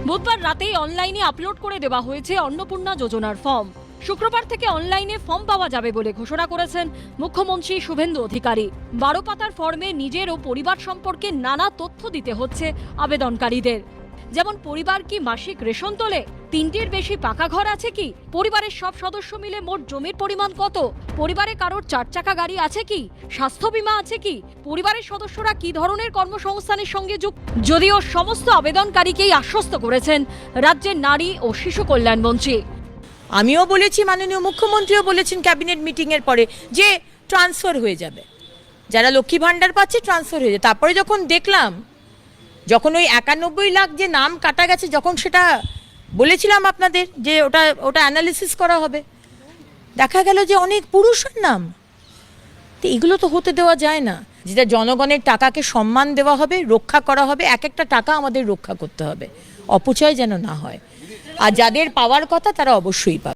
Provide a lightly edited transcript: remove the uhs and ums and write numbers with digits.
বুধবার রাতেই অনলাইনে আপলোড করে দেওয়া হয়েছে অন্নপূর্ণা যোজনার ফর্ম। শুক্রবার থেকে অনলাইনে ফর্ম পাওয়া যাবে বলে ঘোষণা করেছেন মুখ্যমন্ত্রী শুভেন্দু অধিকারী। 12 পাতার ফর্মে নিজের ও পরিবার সম্পর্কে নানা তথ্য দিতে হচ্ছে আবেদনকারীদের। যেমন পরিবার কি মাসিক রেশন তোলে, 3টির বেশি পাকা ঘর আছে কি, পরিবারের সব সদস্য মিলে মোট জমির পরিমাণ কত, পরিবারে কারোর 4 চাকা গাড়ি আছে কি, স্বাস্থ্য বীমা আছে কি, পরিবারের সদস্যরা কি ধরনের কর্মসংস্থানের সঙ্গে যুক্ত। যদিও সমস্ত আবেদনকারীকেই আশ্বস্ত করেছেন রাজ্যের নারী ও শিশু কল্যাণ মন্ত্রী। আমিও বলেছি, মাননীয় মুখ্যমন্ত্রীও বলেছেন ক্যাবিনেট মিটিংয়ের পরে যে ট্রান্সফার হয়ে যাবে, যারা লক্ষ্মী ভাণ্ডার পাচ্ছে ট্রান্সফার হয়ে যাবে। তারপরে যখন দেখলাম, যখন ওই 91 লাখ যে নাম কাটা গেছে, যখন সেটা বলেছিলাম আপনাদের যে ওটা অ্যানালিসিস করা হবে, দেখা গেল যে অনেক পুরুষের নাম। তো এগুলো তো হতে দেওয়া যায় না। যেটা জনগণের টাকাকে সম্মান দেওয়া হবে, রক্ষা করা হবে, এক একটা টাকা আমাদের রক্ষা করতে হবে, অপচয় যেন না হয়। আর যাদের পাওয়ার কথা তারা অবশ্যই পাবে।